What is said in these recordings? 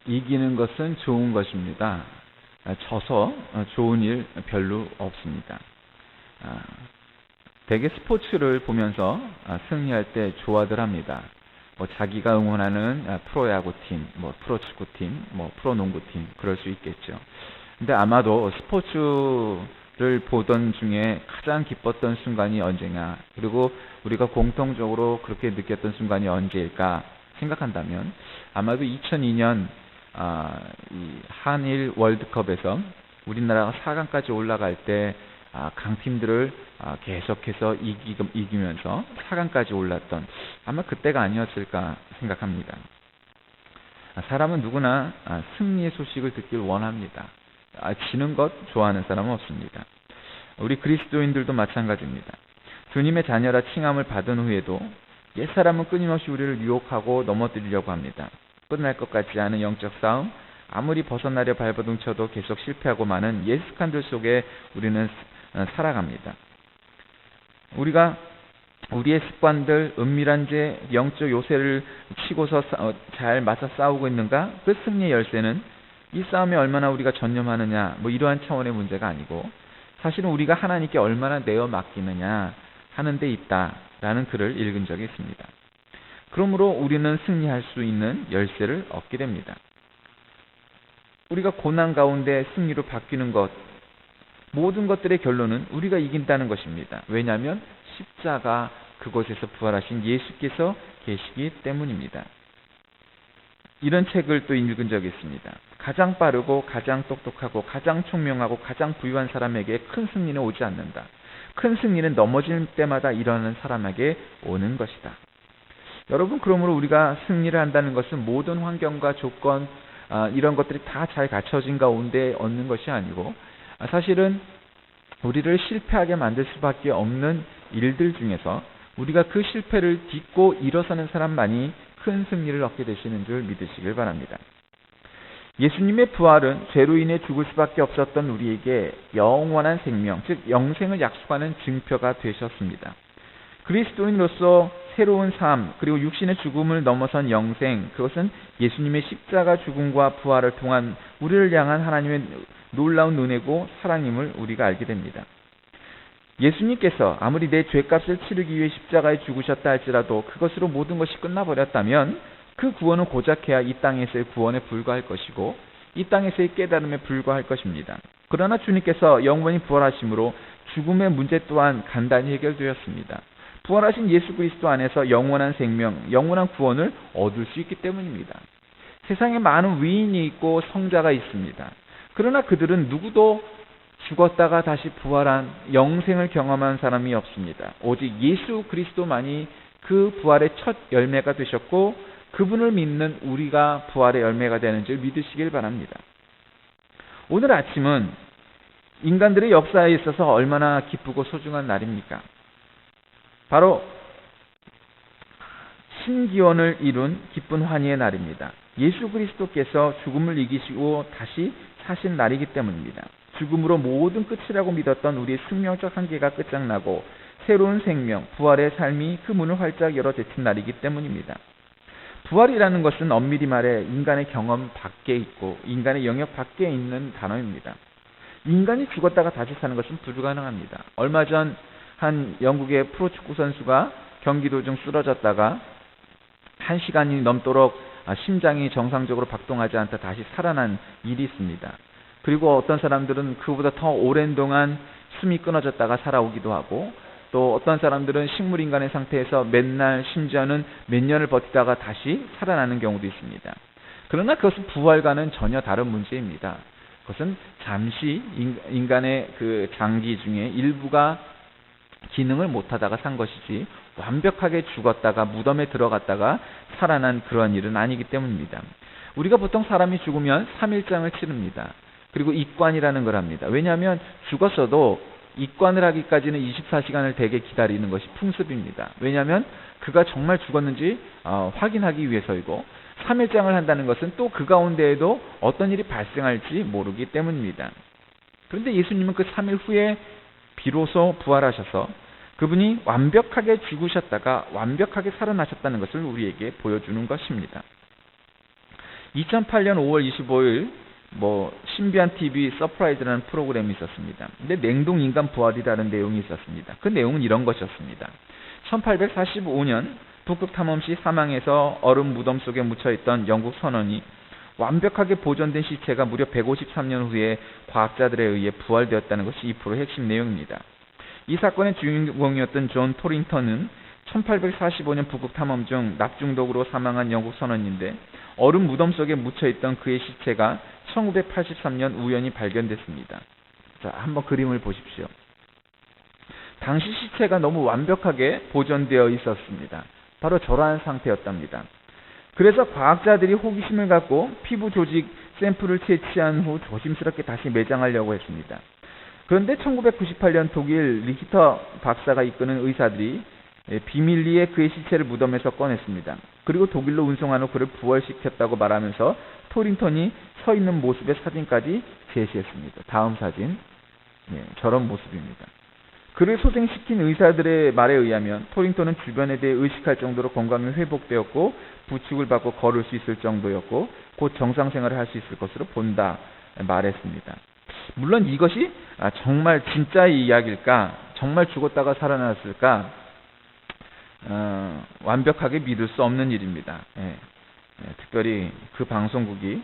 이기는 것은 좋은 것입니다. 져서 좋은 일 별로 없습니다. 대개 스포츠를 보면서 승리할 때 좋아들 합니다. 자기가 응원하는 프로야구팀, 프로축구팀, 프로농구팀 그럴 수 있겠죠. 근데 아마도 스포츠를 보던 중에 가장 기뻤던 순간이 언제냐, 그리고 우리가 공통적으로 그렇게 느꼈던 순간이 언제일까 생각한다면 아마도 2002년 이 한일 월드컵에서 우리나라가 4강까지 올라갈 때 강팀들을 계속해서 이기면서 4강까지 올랐던 아마 그때가 아니었을까 생각합니다. 사람은 누구나 승리의 소식을 듣길 원합니다. 지는 것 좋아하는 사람은 없습니다. 우리 그리스도인들도 마찬가지입니다. 주님의 자녀라 칭함을 받은 후에도 옛사람은 끊임없이 우리를 유혹하고 넘어뜨리려고 합니다. 끝날 것 같지 않은 영적 싸움, 아무리 벗어나려 발버둥쳐도 계속 실패하고 마는 옛 습관들 속에 우리는 살아갑니다. 우리가 우리의 습관들, 은밀한 죄, 영적 요새를 치고서 잘 맞서 싸우고 있는가? 그 승리의 열쇠는 이 싸움에 얼마나 우리가 전념하느냐, 이러한 차원의 문제가 아니고 사실은 우리가 하나님께 얼마나 내어 맡기느냐 하는 데 있다라는 글을 읽은 적이 있습니다. 그러므로 우리는 승리할 수 있는 열쇠를 얻게 됩니다. 우리가 고난 가운데 승리로 바뀌는 것, 모든 것들의 결론은 우리가 이긴다는 것입니다. 왜냐하면 십자가 그곳에서 부활하신 예수께서 계시기 때문입니다. 이런 책을 또 읽은 적이 있습니다. 가장 빠르고 가장 똑똑하고 가장 총명하고 가장 부유한 사람에게 큰 승리는 오지 않는다. 큰 승리는 넘어질 때마다 일어나는 사람에게 오는 것이다. 여러분, 그러므로 우리가 승리를 한다는 것은 모든 환경과 조건, 이런 것들이 다 잘 갖춰진 가운데 얻는 것이 아니고 사실은 우리를 실패하게 만들 수밖에 없는 일들 중에서 우리가 그 실패를 딛고 일어서는 사람만이 큰 승리를 얻게 되시는 줄 믿으시길 바랍니다. 예수님의 부활은 죄로 인해 죽을 수밖에 없었던 우리에게 영원한 생명, 즉 영생을 약속하는 증표가 되셨습니다. 그리스도인으로서 새로운 삶, 그리고 육신의 죽음을 넘어선 영생, 그것은 예수님의 십자가 죽음과 부활을 통한 우리를 향한 하나님의 놀라운 은혜고 사랑임을 우리가 알게 됩니다. 예수님께서 아무리 내 죄값을 치르기 위해 십자가에 죽으셨다 할지라도 그것으로 모든 것이 끝나버렸다면 그 구원은 고작해야 이 땅에서의 구원에 불과할 것이고 이 땅에서의 깨달음에 불과할 것입니다. 그러나 주님께서 영원히 부활하심으로 죽음의 문제 또한 간단히 해결되었습니다. 부활하신 예수 그리스도 안에서 영원한 생명, 영원한 구원을 얻을 수 있기 때문입니다. 세상에 많은 위인이 있고 성자가 있습니다. 그러나 그들은 누구도 죽었다가 다시 부활한 영생을 경험한 사람이 없습니다. 오직 예수 그리스도만이 그 부활의 첫 열매가 되셨고 그분을 믿는 우리가 부활의 열매가 되는 줄 믿으시길 바랍니다. 오늘 아침은 인간들의 역사에 있어서 얼마나 기쁘고 소중한 날입니까? 바로 신기원을 이룬 기쁜 환희의 날입니다. 예수 그리스도께서 죽음을 이기시고 다시 사신 날이기 때문입니다. 죽음으로 모든 끝이라고 믿었던 우리의 숙명적 한계가 끝장나고 새로운 생명, 부활의 삶이 그 문을 활짝 열어 제친 날이기 때문입니다. 부활이라는 것은 엄밀히 말해 인간의 경험 밖에 있고 인간의 영역 밖에 있는 단어입니다. 인간이 죽었다가 다시 사는 것은 불가능합니다. 얼마 전 한 영국의 프로축구 선수가 경기 도중 쓰러졌다가 1시간이 넘도록 심장이 정상적으로 박동하지 않다 다시 살아난 일이 있습니다. 그리고 어떤 사람들은 그보다 더 오랜 동안 숨이 끊어졌다가 살아오기도 하고 또 어떤 사람들은 식물인간의 상태에서 맨날 심지어는 몇 년을 버티다가 다시 살아나는 경우도 있습니다. 그러나 그것은 부활과는 전혀 다른 문제입니다. 그것은 잠시 인간의 그 장기 중에 일부가 기능을 못하다가 산 것이지 완벽하게 죽었다가 무덤에 들어갔다가 살아난 그런 일은 아니기 때문입니다. 우리가 보통 사람이 죽으면 3일장을 치릅니다. 그리고 입관이라는 걸 합니다. 왜냐하면 죽었어도 입관을 하기까지는 24시간을 대개 기다리는 것이 풍습입니다. 왜냐하면 그가 정말 죽었는지 확인하기 위해서이고 3일장을 한다는 것은 또 그 가운데에도 어떤 일이 발생할지 모르기 때문입니다. 그런데 예수님은 그 3일 후에 비로소 부활하셔서 그분이 완벽하게 죽으셨다가 완벽하게 살아나셨다는 것을 우리에게 보여주는 것입니다. 2008년 5월 25일 신비한 TV 서프라이즈라는 프로그램이 있었습니다. 근데 냉동 인간 부활이라는 내용이 있었습니다. 그 내용은 이런 것이었습니다. 1845년 북극 탐험 시 사망해서 얼음 무덤 속에 묻혀있던 영국 선원이 완벽하게 보존된 시체가 무려 153년 후에 과학자들에 의해 부활되었다는 것이 이 프로의 핵심 내용입니다. 이 사건의 주인공이었던 존 토링턴은 1845년 북극 탐험 중 낙중독으로 사망한 영국 선원인데 얼음 무덤 속에 묻혀있던 그의 시체가 1983년 우연히 발견됐습니다. 자, 한번 그림을 보십시오. 당시 시체가 너무 완벽하게 보존되어 있었습니다. 바로 저러한 상태였답니다. 그래서 과학자들이 호기심을 갖고 피부 조직 샘플을 채취한 후 조심스럽게 다시 매장하려고 했습니다. 그런데 1998년 독일 리히터 박사가 이끄는 의사들이 비밀리에 그의 시체를 무덤에서 꺼냈습니다. 그리고 독일로 운송한 후 그를 부활시켰다고 말하면서 토링턴이 서 있는 모습의 사진까지 제시했습니다. 다음 사진, 저런 모습입니다. 그를 소생시킨 의사들의 말에 의하면 토링턴은 주변에 대해 의식할 정도로 건강이 회복되었고 부축을 받고 걸을 수 있을 정도였고 곧 정상생활을 할 수 있을 것으로 본다 말했습니다. 물론 이것이 정말 진짜의 이야기일까, 정말 죽었다가 살아났을까, 완벽하게 믿을 수 없는 일입니다. 특별히 그 방송국이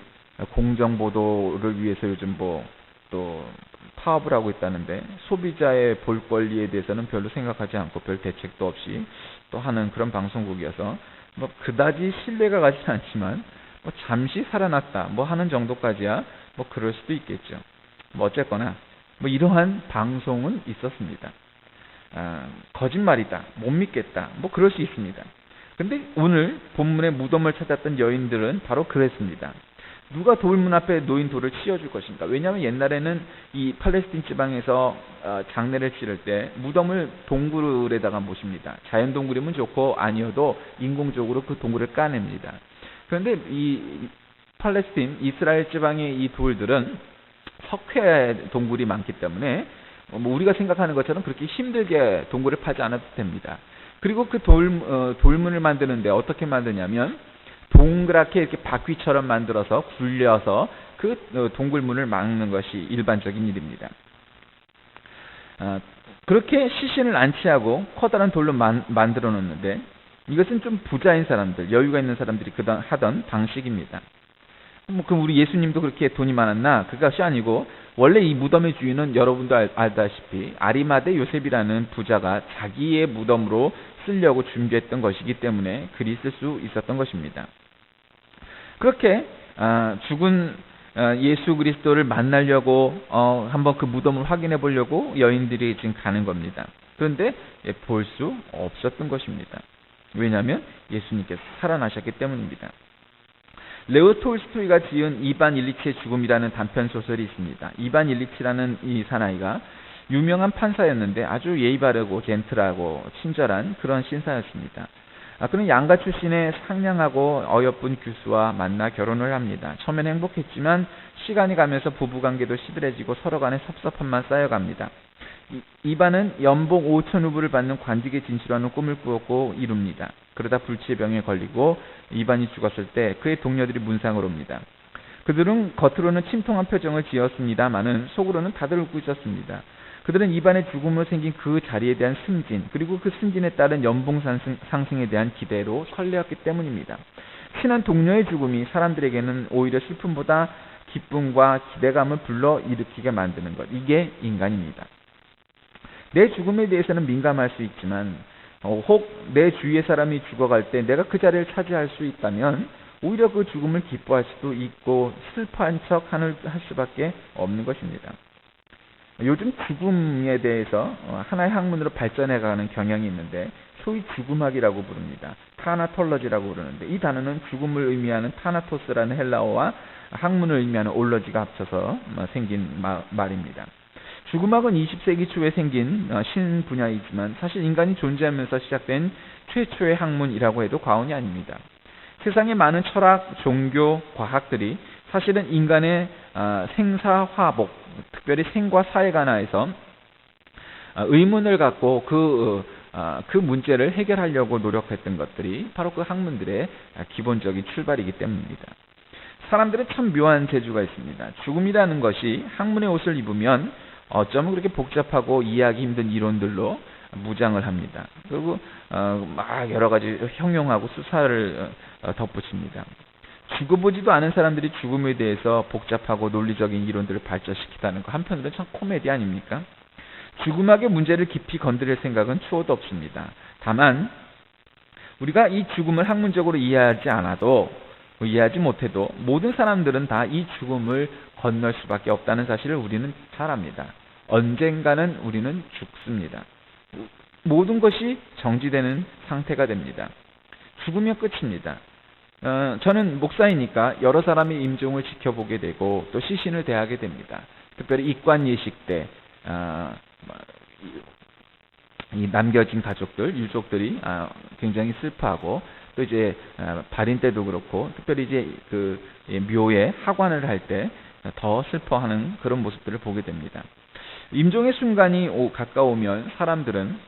공정보도를 위해서 요즘 또 파업을 하고 있다는데 소비자의 볼 권리에 대해서는 별로 생각하지 않고 별 대책도 없이 또 하는 그런 방송국이어서 그다지 신뢰가 가지 않지만 잠시 살아났다 하는 정도까지야 그럴 수도 있겠죠. 어쨌거나 이러한 방송은 있었습니다. 거짓말이다, 못 믿겠다, 그럴 수 있습니다. 근데 오늘 본문의 무덤을 찾았던 여인들은 바로 그랬습니다. 누가 돌문 앞에 놓인 돌을 치워줄 것인가? 왜냐하면 옛날에는 이 팔레스틴 지방에서 장례를 치를 때 무덤을 동굴에다가 모십니다. 자연 동굴이면 좋고 아니어도 인공적으로 그 동굴을 까냅니다. 그런데 이 팔레스틴, 이스라엘 지방의 이 돌들은 석회 동굴이 많기 때문에 우리가 생각하는 것처럼 그렇게 힘들게 동굴을 파지 않아도 됩니다. 그리고 그 돌문을 만드는데 어떻게 만드냐면 동그랗게 이렇게 바퀴처럼 만들어서 굴려서 그 동굴문을 막는 것이 일반적인 일입니다. 그렇게 시신을 안치하고 커다란 돌로 만들어 놓는데 이것은 좀 부자인 사람들, 여유가 있는 사람들이 하던 방식입니다. 그럼 우리 예수님도 그렇게 돈이 많았나? 그것이 아니고 원래 이 무덤의 주인은 여러분도 알다시피 아리마대 요셉이라는 부자가 자기의 무덤으로 쓰려고 준비했던 것이기 때문에 글이 쓸 수 있었던 것입니다. 그렇게 죽은 예수 그리스도를 만나려고 한번 그 무덤을 확인해 보려고 여인들이 지금 가는 겁니다. 그런데 볼 수 없었던 것입니다. 왜냐하면 예수님께서 살아나셨기 때문입니다. 레오 톨스토이가 지은 이반 일리치의 죽음이라는 단편 소설이 있습니다. 이반 일리치라는 이 사나이가 유명한 판사였는데 아주 예의 바르고 젠틀하고 친절한 그런 신사였습니다. 그는 양가 출신의 상냥하고 어여쁜 교수와 만나 결혼을 합니다. 처음엔 행복했지만 시간이 가면서 부부관계도 시들해지고 서로 간에 섭섭함만 쌓여갑니다. 이반은 연봉 5,000루블을 받는 관직에 진출하는 꿈을 꾸었고 이룹니다. 그러다 불치의 병에 걸리고 이반이 죽었을 때 그의 동료들이 문상을 옵니다. 그들은 겉으로는 침통한 표정을 지었습니다마는 속으로는 다들 웃고 있었습니다. 그들은 이반의 죽음으로 생긴 그 자리에 대한 승진, 그리고 그 승진에 따른 연봉 상승에 대한 기대로 설레었기 때문입니다. 친한 동료의 죽음이 사람들에게는 오히려 슬픔보다 기쁨과 기대감을 불러일으키게 만드는 것, 이게 인간입니다. 내 죽음에 대해서는 민감할 수 있지만 혹 내 주위의 사람이 죽어갈 때 내가 그 자리를 차지할 수 있다면 오히려 그 죽음을 기뻐할 수도 있고 슬퍼한 척 할 수밖에 없는 것입니다. 요즘 죽음에 대해서 하나의 학문으로 발전해가는 경향이 있는데 소위 죽음학이라고 부릅니다. 타나톨러지라고 부르는데 이 단어는 죽음을 의미하는 타나토스라는 헬라어와 학문을 의미하는 올러지가 합쳐서 생긴 말입니다. 죽음학은 20세기 초에 생긴 신분야이지만 사실 인간이 존재하면서 시작된 최초의 학문이라고 해도 과언이 아닙니다. 세상의 많은 철학, 종교, 과학들이 사실은 인간의 생사화복, 특별히 생과 사에 관하여서 의문을 갖고 그 문제를 해결하려고 노력했던 것들이 바로 그 학문들의 기본적인 출발이기 때문입니다. 사람들은 참 묘한 재주가 있습니다. 죽음이라는 것이 학문의 옷을 입으면 어쩌면 그렇게 복잡하고 이해하기 힘든 이론들로 무장을 합니다. 그리고 막 여러 가지 형용하고 수사를 덧붙입니다. 죽어보지도 않은 사람들이 죽음에 대해서 복잡하고 논리적인 이론들을 발전시키다는 거 한편으로는 참 코미디 아닙니까? 죽음학의 문제를 깊이 건드릴 생각은 추호도 없습니다. 다만 우리가 이 죽음을 학문적으로 이해하지 못해도 모든 사람들은 다 이 죽음을 건널 수밖에 없다는 사실을 우리는 잘 압니다. 언젠가는 우리는 죽습니다. 모든 것이 정지되는 상태가 됩니다. 죽으면 끝입니다. 저는 목사이니까 여러 사람의 임종을 지켜보게 되고 또 시신을 대하게 됩니다. 특별히 입관 예식 때 이 남겨진 가족들, 유족들이 굉장히 슬퍼하고 또 이제 발인 때도 그렇고 특별히 이제 그 묘에 하관을 할 때 더 슬퍼하는 그런 모습들을 보게 됩니다. 임종의 순간이 가까우면 사람들은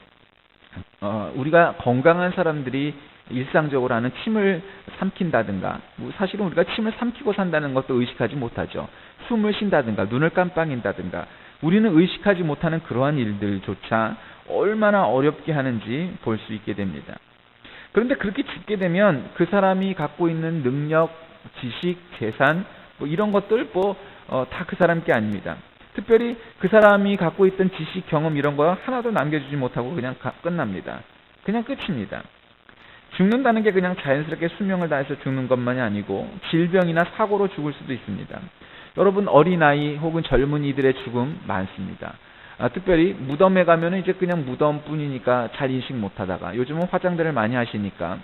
우리가 건강한 사람들이 일상적으로 하는 침을 삼킨다든가 사실은 우리가 침을 삼키고 산다는 것도 의식하지 못하죠. 숨을 쉰다든가 눈을 깜빡인다든가 우리는 의식하지 못하는 그러한 일들조차 얼마나 어렵게 하는지 볼 수 있게 됩니다. 그런데 그렇게 죽게 되면 그 사람이 갖고 있는 능력, 지식, 재산 이런 것들 다 그 사람 게 아닙니다. 특별히 그 사람이 갖고 있던 지식, 경험 이런 거 하나도 남겨주지 못하고 그냥 끝납니다. 그냥 끝입니다. 죽는다는 게 그냥 자연스럽게 수명을 다해서 죽는 것만이 아니고 질병이나 사고로 죽을 수도 있습니다. 여러분 어린아이 혹은 젊은이들의 죽음 많습니다. 특별히 무덤에 가면은 이제 그냥 무덤뿐이니까 잘 인식 못하다가 요즘은 화장들을 많이 하시니까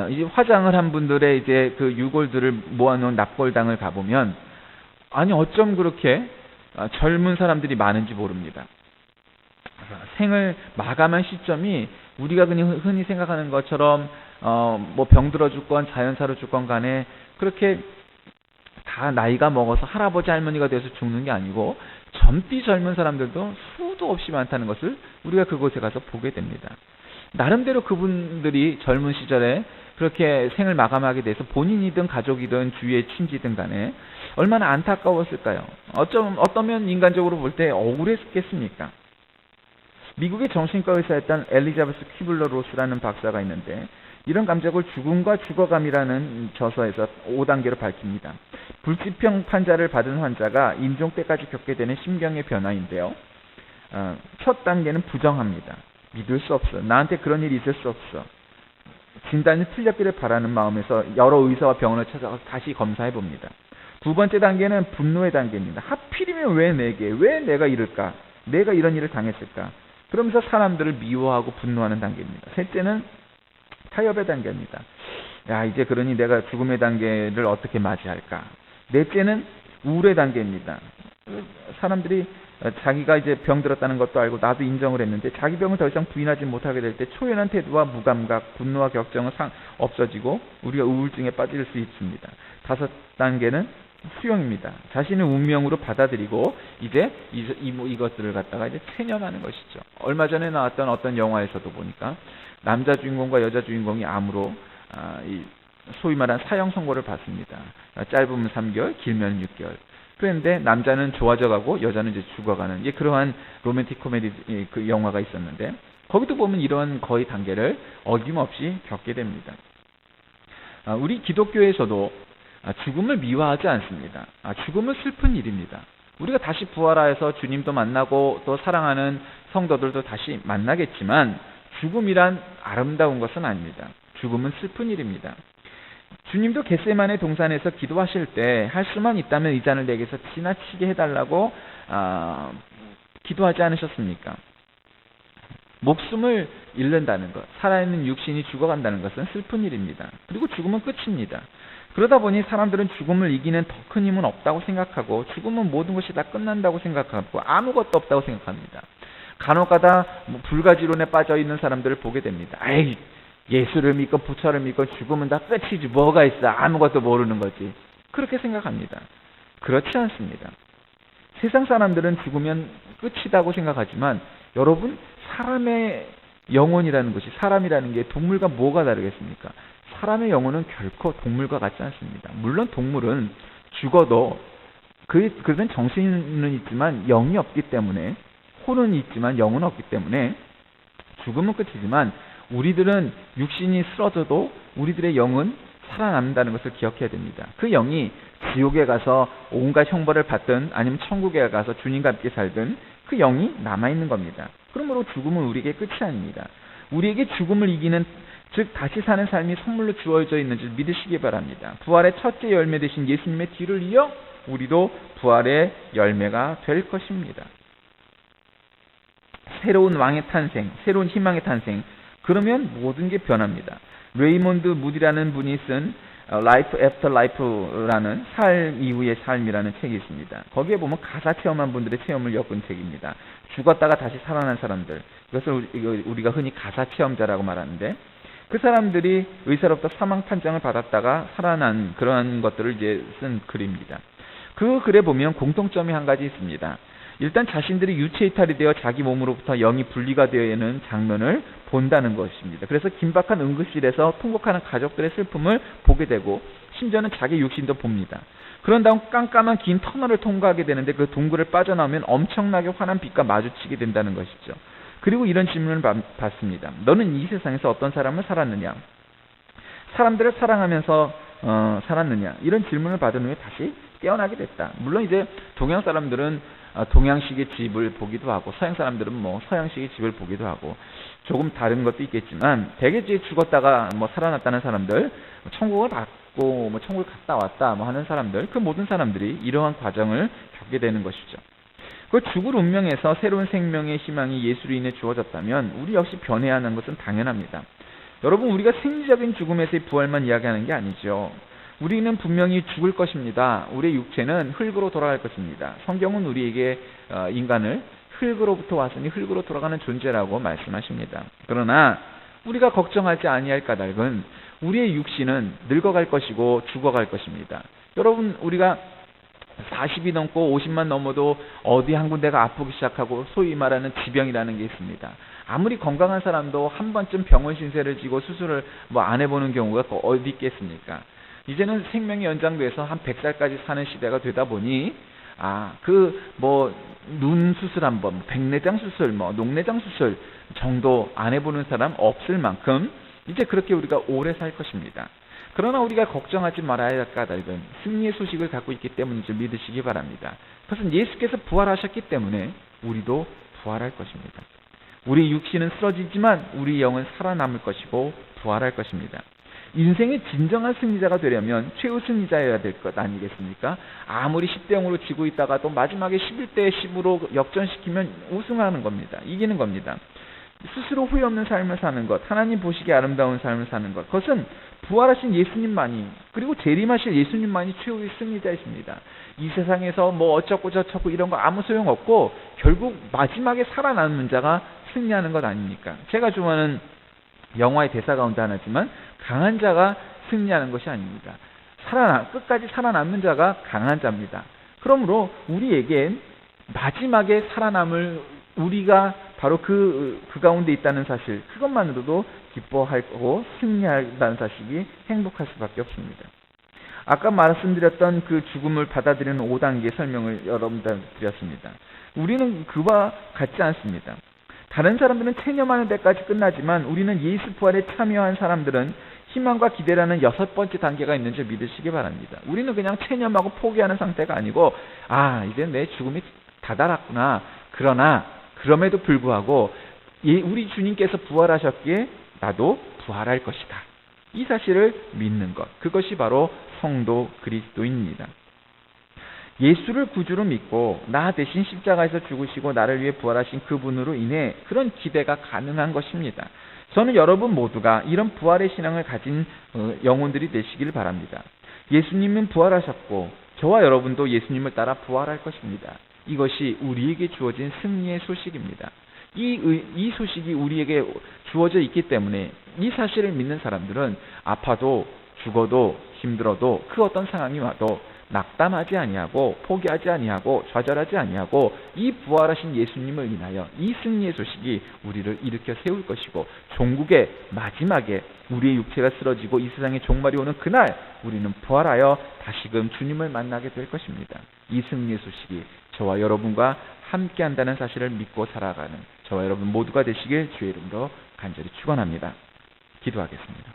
이제 화장을 한 분들의 이제 그 유골들을 모아놓은 납골당을 가보면 아니 어쩜 그렇게 젊은 사람들이 많은지 모릅니다. 생을 마감한 시점이 우리가 그냥 흔히 생각하는 것처럼 뭐 병들어 죽건 자연사로 죽건 간에 그렇게 다 나이가 먹어서 할아버지 할머니가 돼서 죽는 게 아니고 젊디 젊은 사람들도 수도 없이 많다는 것을 우리가 그곳에 가서 보게 됩니다. 나름대로 그분들이 젊은 시절에 그렇게 생을 마감하게 돼서 본인이든 가족이든 주위의 친지든 간에 얼마나 안타까웠을까요? 어떠면 인간적으로 볼 때 억울했겠습니까? 미국의 정신과 의사였던 엘리자베스 퀴블러 로스라는 박사가 있는데 이런 감정을 죽음과 죽어감이라는 저서에서 5단계로 밝힙니다. 불치병 판자를 받은 환자가 임종 때까지 겪게 되는 심경의 변화인데요. 첫 단계는 부정합니다. 믿을 수 없어. 나한테 그런 일이 있을 수 없어. 진단이 틀렸기를 바라는 마음에서 여러 의사와 병원을 찾아가서 다시 검사해 봅니다. 두 번째 단계는 분노의 단계입니다. 하필이면 왜 내게? 왜 내가 이럴까? 내가 이런 일을 당했을까? 그러면서 사람들을 미워하고 분노하는 단계입니다. 셋째는 타협의 단계입니다. 야, 이제 그러니 내가 죽음의 단계를 어떻게 맞이할까? 넷째는 우울의 단계입니다. 사람들이 자기가 이제 병들었다는 것도 알고 나도 인정을 했는데 자기 병을 더 이상 부인하지 못하게 될 때 초연한 태도와 무감각, 분노와 격정은 없어지고 우리가 우울증에 빠질 수 있습니다. 다섯 단계는 수용입니다. 자신의 운명으로 받아들이고 이제 이것들을 갖다가 이제 체념하는 것이죠. 얼마 전에 나왔던 어떤 영화에서도 보니까 남자 주인공과 여자 주인공이 암으로 소위 말하는 사형 선고를 받습니다. 짧으면 3개월, 길면 6개월. 그런데 남자는 좋아져가고 여자는 이제 죽어가는 그러한 로맨틱 코미디 그 영화가 있었는데 거기도 보면 이러한 거의 단계를 어김없이 겪게 됩니다. 우리 기독교에서도 죽음을 미화하지 않습니다. 죽음은 슬픈 일입니다. 우리가 다시 부활하여서 주님도 만나고 또 사랑하는 성도들도 다시 만나겠지만 죽음이란 아름다운 것은 아닙니다. 죽음은 슬픈 일입니다. 주님도 겟세마네 동산에서 기도하실 때 할 수만 있다면 이 잔을 내게서 지나치게 해달라고 기도하지 않으셨습니까? 목숨을 잃는다는 것, 살아있는 육신이 죽어간다는 것은 슬픈 일입니다. 그리고 죽음은 끝입니다. 그러다 보니 사람들은 죽음을 이기는 더 큰 힘은 없다고 생각하고 죽음은 모든 것이 다 끝난다고 생각하고 아무것도 없다고 생각합니다. 간혹가다 불가지론에 빠져있는 사람들을 보게 됩니다. 아이, 예수를 믿고 부처를 믿고 죽으면 다 끝이지 뭐가 있어. 아무것도 모르는 거지. 그렇게 생각합니다. 그렇지 않습니다. 세상 사람들은 죽으면 끝이라고 생각하지만 여러분 사람의 영혼이라는 것이 사람이라는 게 동물과 뭐가 다르겠습니까? 사람의 영혼은 결코 동물과 같지 않습니다. 물론 동물은 죽어도 그것은 정신은 있지만 영이 없기 때문에, 혼은 있지만 영은 없기 때문에 죽음은 끝이지만, 우리들은 육신이 쓰러져도 우리들의 영은 살아남는다는 것을 기억해야 됩니다. 그 영이 지옥에 가서 온갖 형벌을 받든 아니면 천국에 가서 주님과 함께 살든 그 영이 남아있는 겁니다. 그러므로 죽음은 우리에게 끝이 아닙니다. 우리에게 죽음을 이기는, 즉 다시 사는 삶이 선물로 주어져 있는 줄 믿으시기 바랍니다. 부활의 첫째 열매 되신 예수님의 뒤를 이어 우리도 부활의 열매가 될 것입니다. 새로운 왕의 탄생, 새로운 희망의 탄생, 그러면 모든 게 변합니다. 레이몬드 무디라는 분이 쓴 Life After Life라는 삶 이후의 삶이라는 책이 있습니다. 거기에 보면 가사 체험한 분들의 체험을 엮은 책입니다. 죽었다가 다시 살아난 사람들, 이것을 우리가 흔히 가사 체험자라고 말하는데, 그 사람들이 의사로부터 사망 판정을 받았다가 살아난 그러한 것들을 이제 쓴 글입니다. 그 글에 보면 공통점이 한 가지 있습니다. 일단 자신들이 유체 이탈이 되어 자기 몸으로부터 영이 분리가 되어 있는 장면을 본다는 것입니다. 그래서 긴박한 응급실에서 통곡하는 가족들의 슬픔을 보게 되고, 심지어는 자기 육신도 봅니다. 그런 다음 깜깜한 긴 터널을 통과하게 되는데, 그 동굴을 빠져나오면 엄청나게 환한 빛과 마주치게 된다는 것이죠. 그리고 이런 질문을 받습니다. 너는 이 세상에서 어떤 사람을 살았느냐? 사람들을 사랑하면서 살았느냐? 이런 질문을 받은 후에 다시 깨어나게 됐다. 물론 이제 동양 사람들은 동양식의 집을 보기도 하고, 서양 사람들은 뭐 서양식의 집을 보기도 하고, 조금 다른 것도 있겠지만, 대개 이제 죽었다가 뭐 살아났다는 사람들, 천국을 받고 뭐 천국을 갔다 왔다 뭐 하는 사람들, 그 모든 사람들이 이러한 과정을 겪게 되는 것이죠. 그 죽을 운명에서 새로운 생명의 희망이 예수로 인해 주어졌다면 우리 역시 변해야 하는 것은 당연합니다. 여러분, 우리가 생리적인 죽음에서의 부활만 이야기하는 게 아니죠. 우리는 분명히 죽을 것입니다. 우리의 육체는 흙으로 돌아갈 것입니다. 성경은 우리에게 인간을 흙으로부터 왔으니 흙으로 돌아가는 존재라고 말씀하십니다. 그러나 우리가 걱정하지 아니할 까닭은 우리의 육신은 늙어갈 것이고 죽어갈 것입니다. 여러분, 우리가 40이 넘고 50만 넘어도 어디 한 군데가 아프기 시작하고 소위 말하는 지병이라는 게 있습니다. 아무리 건강한 사람도 한 번쯤 병원 신세를 지고 수술을 뭐 안 해보는 경우가 어디 있겠습니까? 이제는 생명이 연장돼서 한 100살까지 사는 시대가 되다 보니 눈 수술 한 번, 백내장 수술, 녹내장 수술 정도 안 해보는 사람 없을 만큼 이제 그렇게 우리가 오래 살 것입니다. 그러나 우리가 걱정하지 말아야 할 까닭은 승리의 소식을 갖고 있기 때문인 줄 믿으시기 바랍니다. 그것은 예수께서 부활하셨기 때문에 우리도 부활할 것입니다. 우리 육신은 쓰러지지만 우리 영은 살아남을 것이고 부활할 것입니다. 인생의 진정한 승리자가 되려면 최후 승리자여야 될 것 아니겠습니까? 아무리 10대 0으로 지고 있다가도 마지막에 11대 10으로 역전시키면 우승하는 겁니다. 이기는 겁니다. 스스로 후회 없는 삶을 사는 것, 하나님 보시기에 아름다운 삶을 사는 것, 그것은 부활하신 예수님만이, 그리고 재림하실 예수님만이 최후의 승리자이십니다. 이 세상에서 뭐 어쩌고 저쩌고 이런 거 아무 소용없고 결국 마지막에 살아남는 자가 승리하는 것 아닙니까? 제가 좋아하는 영화의 대사 가운데 하나지만 강한 자가 승리하는 것이 아닙니다. 끝까지 살아남는 자가 강한 자입니다. 그러므로 우리에게 마지막에 살아남을 우리가 바로 그 가운데 있다는 사실, 그것만으로도 기뻐하고 승리한다는 사실이 행복할 수밖에 없습니다. 아까 말씀드렸던 그 죽음을 받아들이는 5단계 설명을 여러분들한테 드렸습니다. 우리는 그와 같지 않습니다. 다른 사람들은 체념하는 데까지 끝나지만 우리는 예수 부활에 참여한 사람들은 희망과 기대라는 6번째 단계가 있는 줄 믿으시기 바랍니다. 우리는 그냥 체념하고 포기하는 상태가 아니고 이제 내 죽음이 다다랐구나. 그러나 그럼에도 불구하고 우리 주님께서 부활하셨기에 나도 부활할 것이다. 이 사실을 믿는 것, 그것이 바로 성도 그리스도입니다. 예수를 구주로 믿고 나 대신 십자가에서 죽으시고 나를 위해 부활하신 그분으로 인해 그런 기대가 가능한 것입니다. 저는 여러분 모두가 이런 부활의 신앙을 가진 영혼들이 되시기를 바랍니다. 예수님은 부활하셨고 저와 여러분도 예수님을 따라 부활할 것입니다. 이것이 우리에게 주어진 승리의 소식입니다. 이 소식이 우리에게 주어져 있기 때문에 이 사실을 믿는 사람들은 아파도 죽어도 힘들어도 그 어떤 상황이 와도 낙담하지 아니하고 포기하지 아니하고 좌절하지 아니하고 이 부활하신 예수님을 인하여 이 승리의 소식이 우리를 일으켜 세울 것이고 종국의 마지막에 우리의 육체가 쓰러지고 이 세상의 종말이 오는 그날 우리는 부활하여 다시금 주님을 만나게 될 것입니다. 이 승리의 소식이 저와 여러분과 함께한다는 사실을 믿고 살아가는 저와 여러분 모두가 되시길 주의 이름으로 간절히 축원합니다. 기도하겠습니다.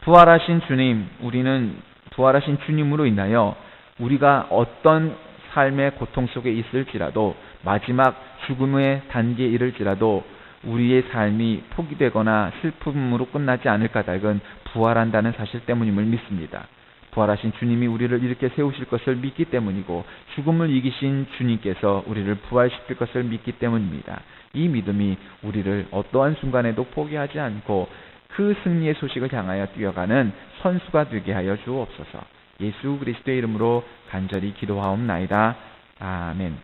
부활하신 주님, 우리는 부활하신 주님으로 인하여 우리가 어떤 삶의 고통 속에 있을지라도 마지막 죽음의 단계에 이를지라도 우리의 삶이 포기되거나 슬픔으로 끝나지 않을 까닭은 부활한다는 사실 때문임을 믿습니다. 부활하신 주님이 우리를 이렇게 세우실 것을 믿기 때문이고 죽음을 이기신 주님께서 우리를 부활시킬 것을 믿기 때문입니다. 이 믿음이 우리를 어떠한 순간에도 포기하지 않고 그 승리의 소식을 향하여 뛰어가는 선수가 되게 하여 주옵소서. 예수 그리스도의 이름으로 간절히 기도하옵나이다. 아멘.